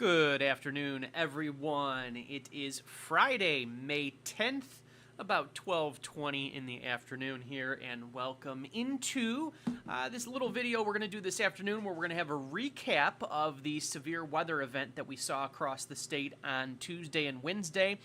Good afternoon, everyone. It is Friday, May 10th, about 12:20 in the afternoon here, and welcome into this little video we're going to do this afternoon where we're going to have a recap of the severe weather event that we saw across the state on Tuesday and Wednesday.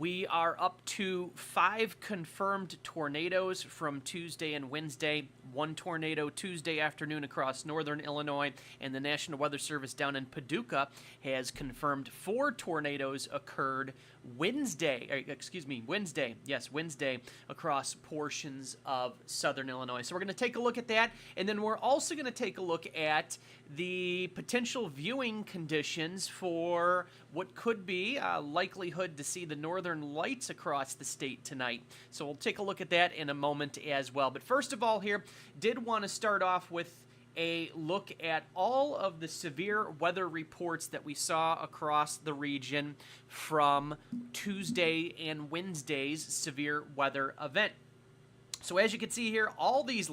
We are up to 5 confirmed tornadoes from Tuesday and Wednesday. 1 tornado Tuesday afternoon across northern Illinois, and the National Weather Service down in Paducah has confirmed 4 tornadoes occurred Wednesday across portions of southern Illinois. So we're going to take a look at that, and then we're also going to take a look at the potential viewing conditions for what could be a likelihood to see the northern lights across the state tonight. So we'll take a look at that in a moment as well. But first of all here, did want to start off with a look at all of the severe weather reports that we saw across the region from Tuesday and Wednesday's severe weather event. So as you can see here, all these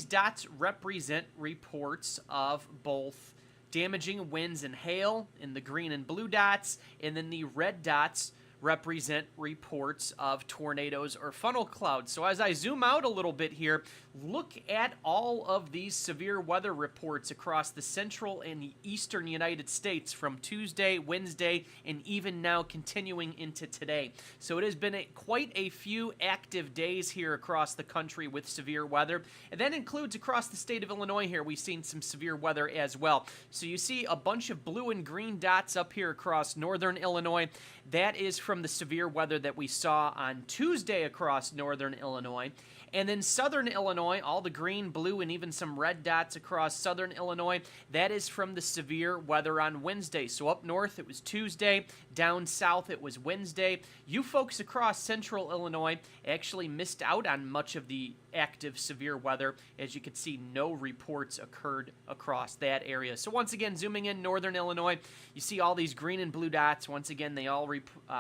dots represent reports of both damaging winds and hail in the green and blue dots, and then the red dots represent reports of tornadoes or funnel clouds. So as I zoom out a little bit here, look at all of these severe weather reports across the central and eastern United States from Tuesday, Wednesday, and even now continuing into today. So it has been quite a few active days here across the country with severe weather, and that includes across the state of Illinois here. We've seen some severe weather as well. So you see a bunch of blue and green dots up here across northern Illinois. That is from the severe weather that we saw on Tuesday across northern Illinois. And then southern Illinois, all the green, blue, and even some red dots across southern Illinois, that is from the severe weather on Wednesday. So up north, it was Tuesday. Down south, it was Wednesday. You folks across central Illinois actually missed out on much of the active severe weather. As you can see, no reports occurred across that area. So once again, zooming in northern Illinois, you see all these green and blue dots. Once again, they all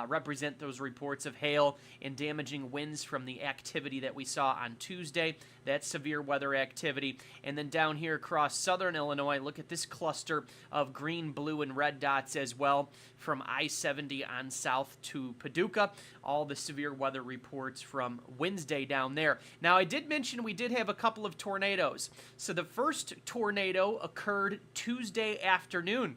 represent those reports of hail and damaging winds from the activity that we saw on Tuesday. That's severe weather activity. And then down here across southern Illinois, look at this cluster of green, blue, and red dots as well from I-70 on south to Paducah. All the severe weather reports from Wednesday down there. Now, I did mention we did have a couple of tornadoes. So the first tornado occurred Tuesday afternoon.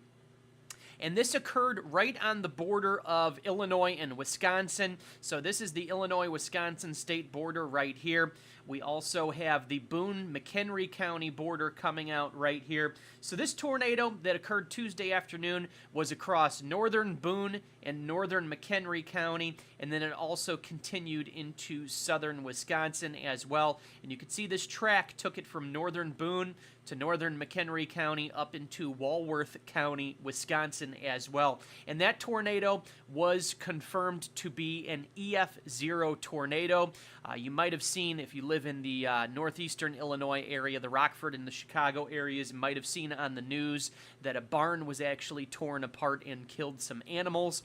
And this occurred right on the border of Illinois and Wisconsin. So this is the Illinois-Wisconsin state border right here. We also have the Boone-McHenry County border coming out right here. So this tornado that occurred Tuesday afternoon was across northern Boone and northern McHenry County, and then it also continued into southern Wisconsin as well. And you can see this track took it from northern Boone to northern McHenry County up into Walworth County, Wisconsin as well. And that tornado was confirmed to be an EF0 tornado. You might have seen, if you live in the northeastern Illinois area, the Rockford and the Chicago areas, might have seen on the news that a barn was actually torn apart and killed some animals.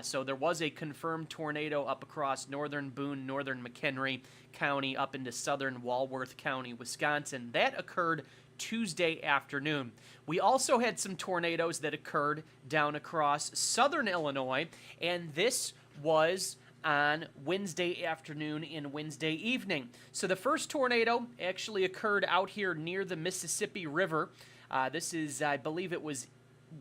So there was a confirmed tornado up across northern Boone, northern McHenry County, up into southern Walworth County, Wisconsin. That occurred Tuesday afternoon. We also had some tornadoes that occurred down across southern Illinois, and this was on Wednesday afternoon and Wednesday evening. So the first tornado actually occurred out here near the Mississippi River. This is, I believe it was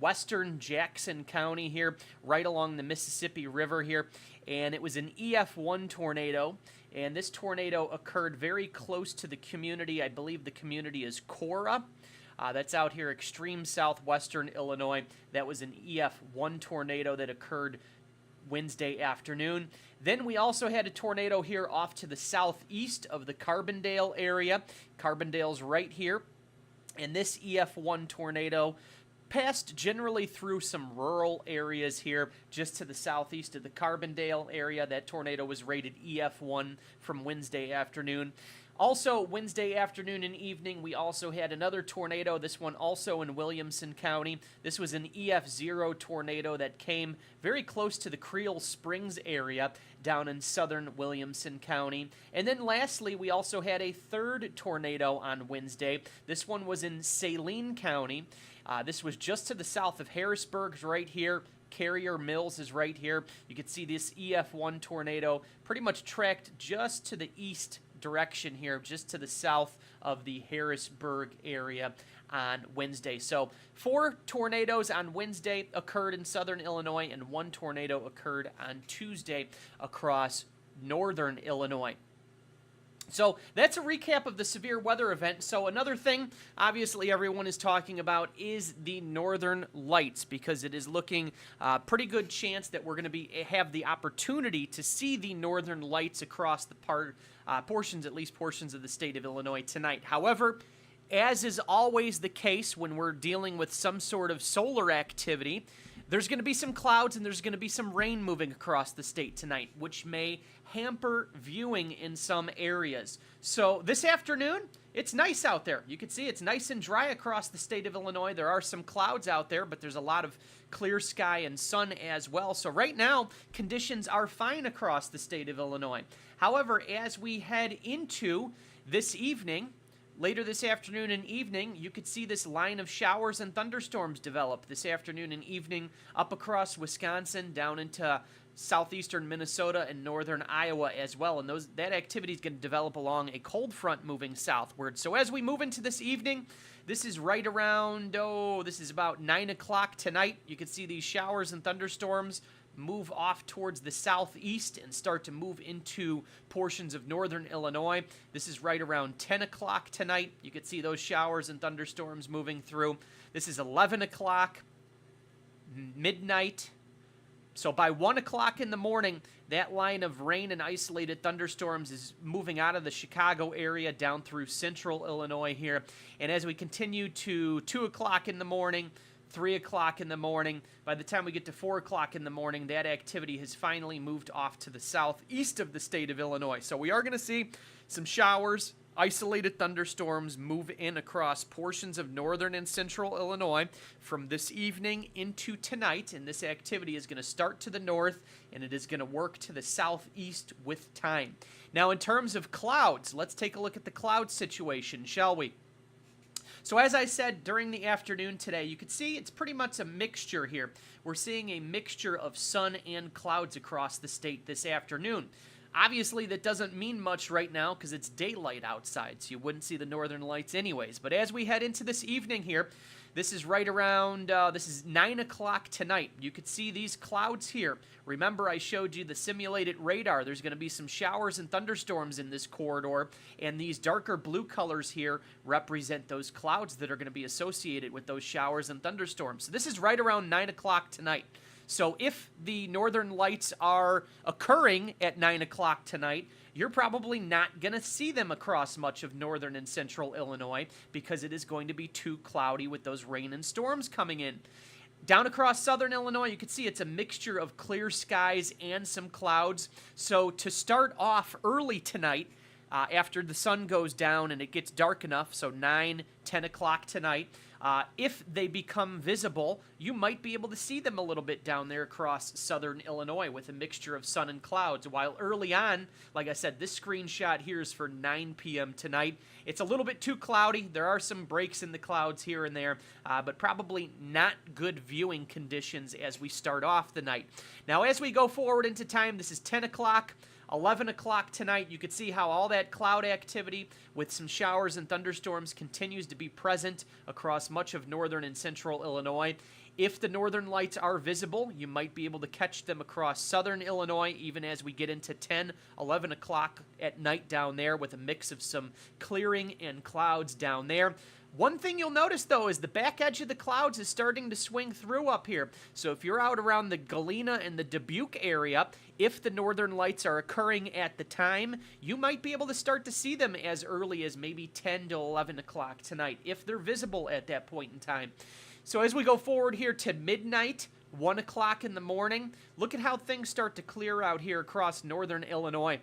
western Jackson County here, right along the Mississippi River here, and it was an EF1 tornado. And this tornado occurred very close to the community. I believe the community is Cora. That's out here extreme southwestern Illinois. That was an EF1 tornado that occurred Wednesday afternoon. Then we also had a tornado here off to the southeast of the Carbondale area. Carbondale's right here. And this EF1 tornado passed generally through some rural areas here just to the southeast of the Carbondale area. That tornado was rated EF1 from Wednesday afternoon. Also, Wednesday afternoon and evening, we also had another tornado, this one also in Williamson County. This was an EF0 tornado that came very close to the Creel Springs area down in southern Williamson County. And then lastly, we also had a third tornado on Wednesday. This one was in Saline County. This was just to the south of Harrisburg, right here. Carrier Mills is right here. You can see this EF1 tornado pretty much tracked just to the east direction here, just to the south of the Harrisburg area on Wednesday. So 4 tornadoes on Wednesday occurred in southern Illinois, and 1 tornado occurred on Tuesday across northern Illinois. So that's a recap of the severe weather event. So another thing, obviously, everyone is talking about is the northern lights, because it is looking pretty good chance that we're going to have the opportunity to see the northern lights across the portions of the state of Illinois tonight. However, as is always the case when we're dealing with some sort of solar activity, there's going to be some clouds and there's going to be some rain moving across the state tonight, which may hamper viewing in some areas. So this afternoon, it's nice out there. You can see it's nice and dry across the state of Illinois. There are some clouds out there, but there's a lot of clear sky and sun as well. So right now, conditions are fine across the state of Illinois. However, as we head into this evening, later this afternoon and evening, you could see this line of showers and thunderstorms develop this afternoon and evening up across Wisconsin, down into southeastern Minnesota and northern Iowa as well. And that activity is going to develop along a cold front moving southward. So as we move into this evening, this is right around, this is about 9 o'clock tonight. You can see these showers and thunderstorms move off towards the southeast and start to move into portions of northern Illinois. This is right around 10 o'clock tonight. You can see those showers and thunderstorms moving through. This is 11 o'clock, midnight. So by 1 o'clock in the morning, that line of rain and isolated thunderstorms is moving out of the Chicago area down through central Illinois here. And as we continue to 2 o'clock in the morning, 3 o'clock in the morning, by the time we get to 4 o'clock in the morning, that activity has finally moved off to the southeast of the state of Illinois. So we are going to see some showers, isolated thunderstorms move in across portions of northern and central Illinois from this evening into tonight, and this activity is going to start to the north, and it is going to work to the southeast with time. Now, in terms of clouds, let's take a look at the cloud situation, shall we? So as I said during the afternoon today, you can see it's pretty much a mixture here. We're seeing a mixture of sun and clouds across the state this afternoon. Obviously, that doesn't mean much right now because it's daylight outside, so you wouldn't see the northern lights anyways. But as we head into this evening here, this is right around, this is 9 o'clock tonight. You could see these clouds here. Remember, I showed you the simulated radar. There's going to be some showers and thunderstorms in this corridor, and these darker blue colors here represent those clouds that are going to be associated with those showers and thunderstorms. So this is right around 9 o'clock tonight. So if the northern lights are occurring at 9 o'clock tonight, you're probably not going to see them across much of northern and central Illinois because it is going to be too cloudy with those rain and storms coming in. Down across southern Illinois, you can see it's a mixture of clear skies and some clouds. So to start off early tonight, after the sun goes down and it gets dark enough, so 9, 10 o'clock tonight, if they become visible, you might be able to see them a little bit down there across southern Illinois with a mixture of sun and clouds. While early on, like I said, this screenshot here is for 9 p.m. tonight. It's a little bit too cloudy. There are some breaks in the clouds here and there, but probably not good viewing conditions as we start off the night. Now, as we go forward into time, this is 10 o'clock. 11 o'clock tonight, you could see how all that cloud activity with some showers and thunderstorms continues to be present across much of northern and central Illinois. If the northern lights are visible, you might be able to catch them across southern Illinois even as we get into 10, 11 o'clock at night down there with a mix of some clearing and clouds down there. One thing you'll notice, though, is the back edge of the clouds is starting to swing through up here. So if you're out around the Galena and the Dubuque area, if the northern lights are occurring at the time, you might be able to start to see them as early as maybe 10 to 11 o'clock tonight, if they're visible at that point in time. So as we go forward here to midnight, 1 o'clock in the morning, look at how things start to clear out here across northern Illinois.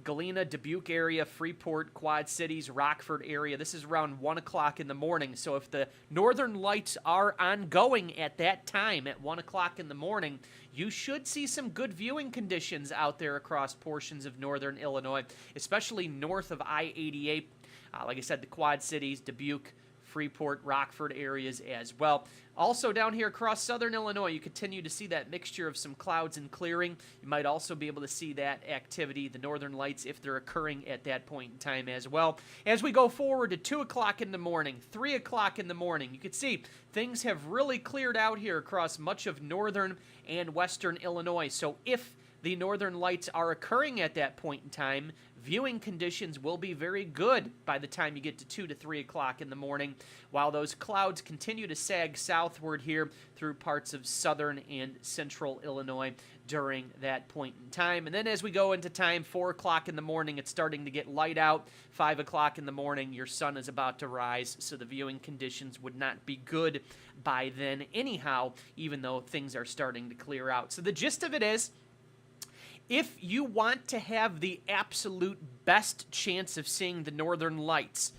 Galena, Dubuque area, Freeport, Quad Cities, Rockford area. This is around 1 o'clock in the morning. So if the northern lights are ongoing at that time, at 1 o'clock in the morning, you should see some good viewing conditions out there across portions of northern Illinois, especially north of I-88. Like I said, the Quad Cities, Dubuque, Freeport, Rockford areas as well. Also down here across southern Illinois, you continue to see that mixture of some clouds and clearing. You might also be able to see that activity, the northern lights, if they're occurring at that point in time as well. As we go forward to 2 o'clock in the morning, 3 o'clock in the morning, you can see things have really cleared out here across much of northern and western Illinois. So if the northern lights are occurring at that point in time, viewing conditions will be very good by the time you get to 2 to 3 o'clock in the morning, while those clouds continue to sag southward here through parts of southern and central Illinois during that point in time. And then as we go into time, 4 o'clock in the morning, it's starting to get light out. 5 o'clock in the morning, your sun is about to rise, so the viewing conditions would not be good by then anyhow, even though things are starting to clear out. So the gist of it is, if you want to have the absolute best chance of seeing the northern lights,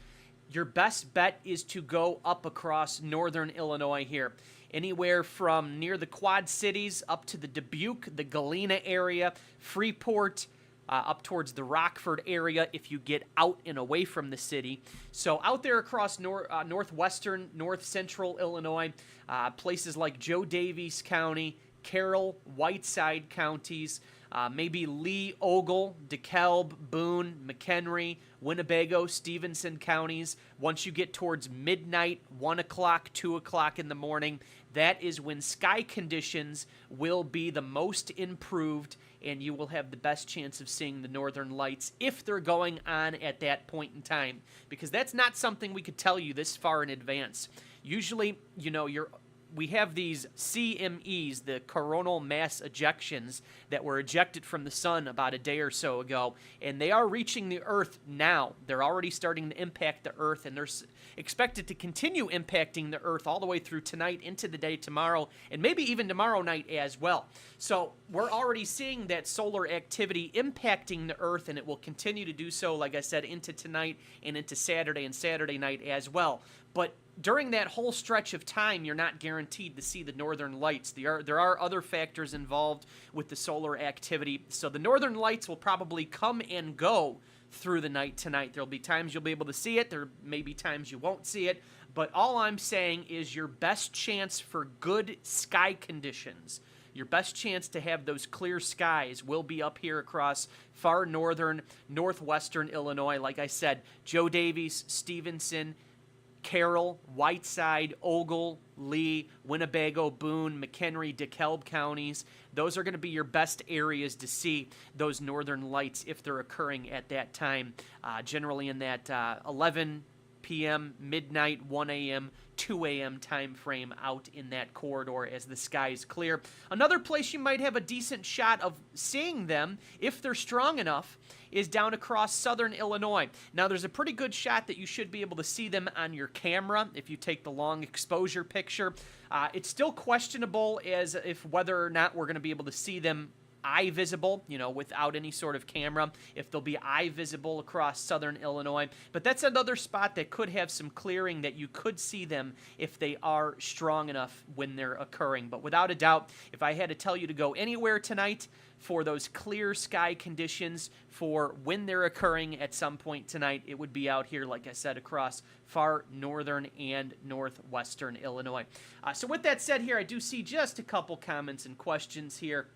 your best bet is to go up across northern Illinois here. Anywhere from near the Quad Cities up to the Dubuque, the Galena area, Freeport, up towards the Rockford area if you get out and away from the city. So out there across northwestern, north central Illinois, places like Joe Daviess County, Carroll, Whiteside counties, maybe Lee, Ogle, DeKalb, Boone, McHenry, Winnebago, Stevenson counties. Once you get towards midnight, 1 o'clock, 2 o'clock in the morning, that is when sky conditions will be the most improved and you will have the best chance of seeing the northern lights if they're going on at that point in time. Because that's not something we could tell you this far in advance. Usually, we have these CMEs, the coronal mass ejections, that were ejected from the sun about a day or so ago, and they are reaching the Earth now. They're already starting to impact the Earth, and they're expected to continue impacting the Earth all the way through tonight, into the day tomorrow, and maybe even tomorrow night as well. So we're already seeing that solar activity impacting the Earth, and it will continue to do so, like I said, into tonight and into Saturday and Saturday night as well. But during that whole stretch of time, you're not guaranteed to see the northern lights. There are other factors involved with the solar activity. So the northern lights will probably come and go through the night tonight. There'll be times you'll be able to see it. There may be times you won't see it. But all I'm saying is your best chance for good sky conditions, your best chance to have those clear skies will be up here across far northern, northwestern Illinois. Like I said, Joe Daviess, Stevenson, Carroll, Whiteside, Ogle, Lee, Winnebago, Boone, McHenry, DeKalb counties. Those are going to be your best areas to see those northern lights if they're occurring at that time, generally in that 11 p.m., midnight, 1 a.m., 2 a.m. time frame out in that corridor as the sky is clear. Another place you might have a decent shot of seeing them, if they're strong enough, is down across southern Illinois. Now, there's a pretty good shot that you should be able to see them on your camera if you take the long exposure picture. It's still questionable as if whether or not we're going to be able to see them eye visible, without any sort of camera, if they'll be eye visible across southern Illinois. But that's another spot that could have some clearing that you could see them if they are strong enough when they're occurring. But without a doubt, if I had to tell you to go anywhere tonight for those clear sky conditions for when they're occurring at some point tonight, it would be out here, like I said, across far northern and northwestern Illinois. So with that said here, I do see just a couple comments and questions here.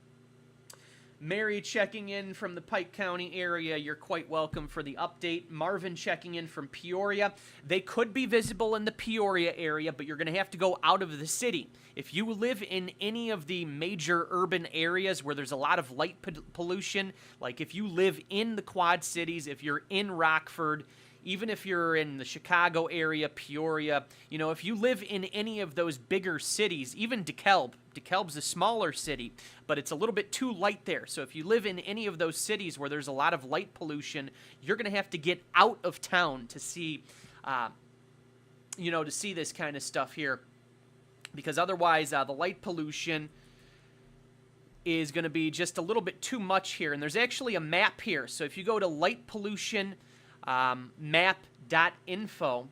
Mary checking in from the Pike County area. You're quite welcome for the update. Marvin checking in from Peoria. They could be visible in the Peoria area, but you're going to have to go out of the city. If you live in any of the major urban areas where there's a lot of light pollution, like if you live in the Quad Cities, if you're in Rockford, even if you're in the Chicago area, Peoria, if you live in any of those bigger cities, even DeKalb's a smaller city, but it's a little bit too light there. So if you live in any of those cities where there's a lot of light pollution, you're going to have to get out of town to see, to see this kind of stuff here. because otherwise the light pollution is going to be just a little bit too much here. And there's actually a map here. So if you go to light pollution map.info,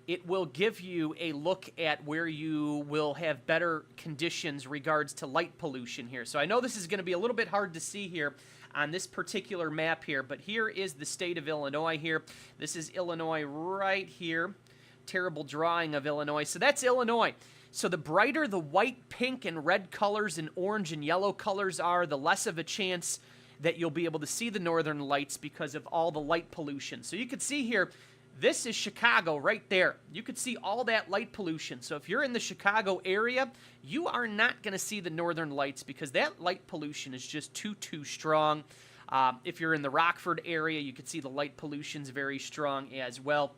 it will give you a look at where you will have better conditions regards to light pollution here. So I know this is going to be a little bit hard to see here on this particular map here, but here is the state of Illinois here. This is Illinois right here. Terrible drawing of Illinois. So that's Illinois. So the brighter the white, pink, and red colors and orange and yellow colors are, the less of a chance that you'll be able to see the northern lights because of all the light pollution. So you can see here, this is Chicago right there. You could see all that light pollution. So if you're in the Chicago area, you are not going to see the northern lights because that light pollution is just too strong. If you're in the Rockford area, you can see the light pollution's very strong as well.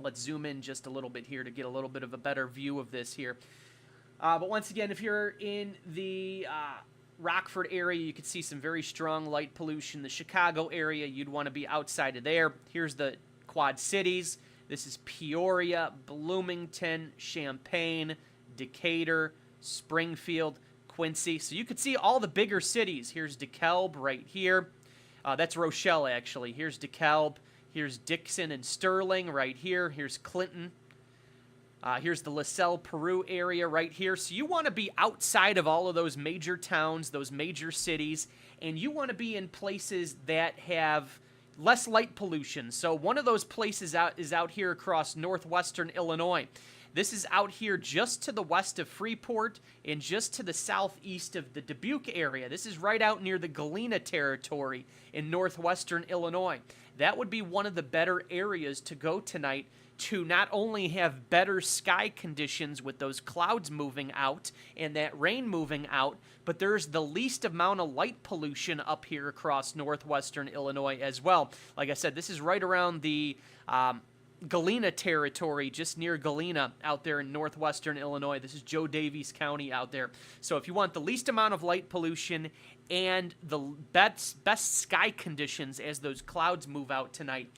Let's zoom in just a little bit here to get a little bit of a better view of this here. But once again, if you're in the Rockford area, you can see some very strong light pollution. The Chicago area, you'd want to be outside of there. Here's the Quad Cities. This is Peoria, Bloomington, Champaign, Decatur, Springfield, Quincy. So you could see all the bigger cities. Here's DeKalb right here. That's Rochelle, actually. Here's DeKalb. Here's Dixon and Sterling right here. Here's Clinton. Here's the LaSalle, Peru area right here. So you want to be outside of all of those major towns, those major cities, and you want to be in places that have less light pollution. So one of those places is out here across northwestern Illinois. This is out here just to the west of Freeport and just to the southeast of the Dubuque area. This is right out near the Galena territory in northwestern Illinois. That would be one of the better areas to go tonight to not only have better sky conditions with those clouds moving out and that rain moving out, but there's the least amount of light pollution up here across northwestern Illinois as well. Like I said, this is right around the Galena territory, just near Galena out there in northwestern Illinois. This is Joe Daviess County out there. So if you want the least amount of light pollution and the best sky conditions as those clouds move out tonight,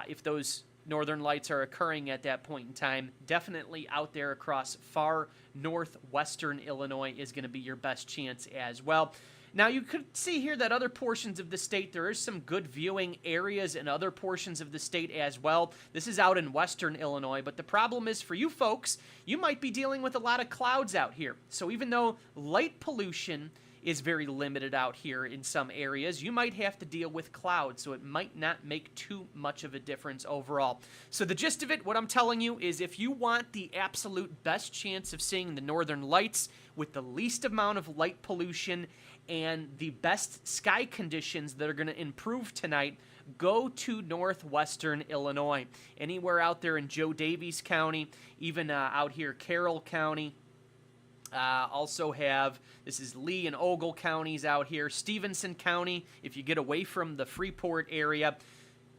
if those northern lights are occurring at that point in time, definitely out there across far northwestern Illinois is going to be your best chance as well. Now, you could see here that other portions of the state, there is some good viewing areas in other portions of the state as well. This is out in western Illinois, but the problem is for you folks, you might be dealing with a lot of clouds out here. So even though light pollution is very limited out here in some areas, you might have to deal with clouds, so it might not make too much of a difference overall. So the gist of it, what I'm telling you, is if you want the absolute best chance of seeing the northern lights with the least amount of light pollution and the best sky conditions that are going to improve tonight, go to northwestern Illinois. Anywhere out there in Joe Daviess County, even out here Carroll County. Also have, this is Lee and Ogle counties out here, Stevenson County, if you get away from the Freeport area.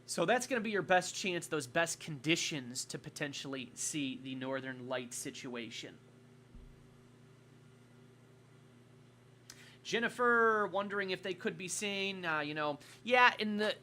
So that's going to be your best chance, those best conditions to potentially see the northern light situation. Jennifer wondering if they could be seen, yeah,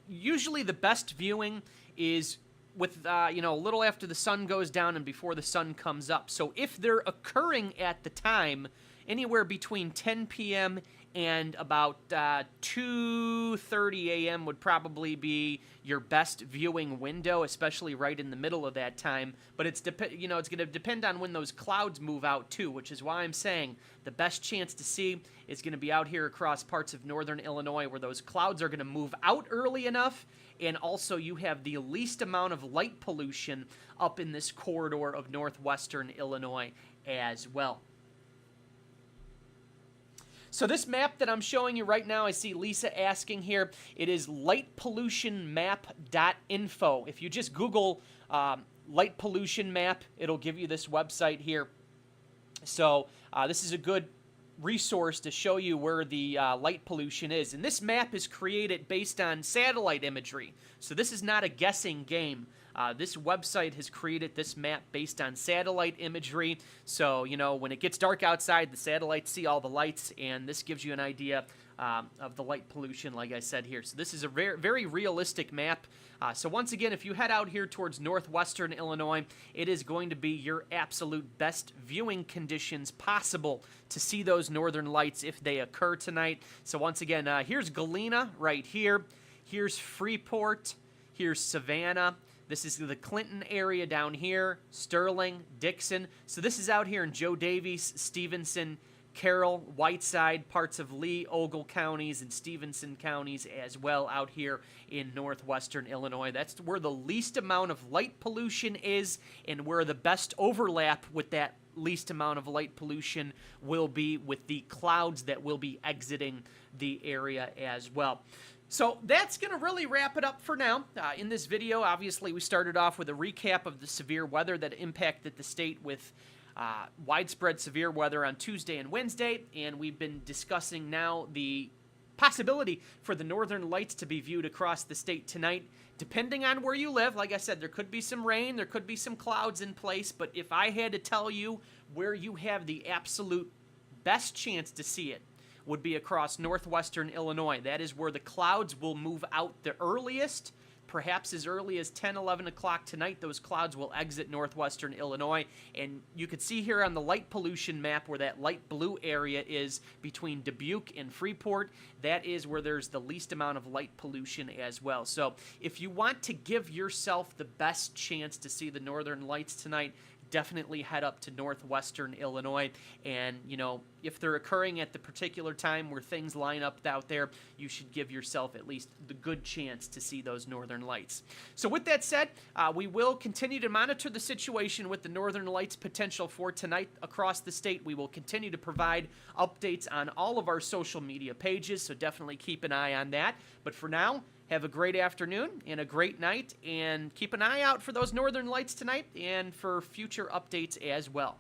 usually the best viewing is with, a little after the sun goes down and before the sun comes up. So if they're occurring at the time, anywhere between 10 p.m. and about 2:30 a.m. would probably be your best viewing window, especially right in the middle of that time. But it's going to depend on when those clouds move out too, which is why I'm saying the best chance to see is going to be out here across parts of northern Illinois where those clouds are going to move out early enough, and also you have the least amount of light pollution up in this corridor of northwestern Illinois as well. So this map that I'm showing you right now, I see Lisa asking here, it is lightpollutionmap.info. If you just Google light pollution map, it'll give you this website here. So this is a good resource to show you where the light pollution is. And this map is created based on satellite imagery. So this is not a guessing game. This website has created this map based on satellite imagery. So, when it gets dark outside, the satellites see all the lights, and this gives you an idea of the light pollution, like I said here. So this is a very, very realistic map. So once again, if you head out here towards northwestern Illinois, it is going to be your absolute best viewing conditions possible to see those northern lights if they occur tonight. So once again, here's Galena right here. Here's Freeport. Here's Savannah. This is the Clinton area down here, Sterling, Dixon. So this is out here in Joe Davies, Stevenson, Carroll, Whiteside, parts of Lee, Ogle counties, and Stevenson counties as well out here in northwestern Illinois. That's where the least amount of light pollution is and where the best overlap with that least amount of light pollution will be with the clouds that will be exiting the area as well. So that's going to really wrap it up for now. In this video, obviously, we started off with a recap of the severe weather that impacted the state with widespread severe weather on Tuesday and Wednesday, and we've been discussing now the possibility for the northern lights to be viewed across the state tonight. Depending on where you live, like I said, there could be some rain, there could be some clouds in place, but if I had to tell you where you have the absolute best chance to see it, would be across northwestern Illinois. That is where the clouds will move out the earliest. Perhaps as early as 10, 11 o'clock tonight, those clouds will exit northwestern Illinois. And you can see here on the light pollution map where that light blue area is between Dubuque and Freeport. That is where there's the least amount of light pollution as well. So if you want to give yourself the best chance to see the northern lights tonight, definitely head up to northwestern Illinois. And, you know, if they're occurring at the particular time where things line up out there, you should give yourself at least the good chance to see those northern lights. So with that said, we will continue to monitor the situation with the northern lights potential for tonight across the state. We will continue to provide updates on all of our social media pages, so definitely keep an eye on that. But for now, have a great afternoon and a great night, and keep an eye out for those northern lights tonight and for future updates as well.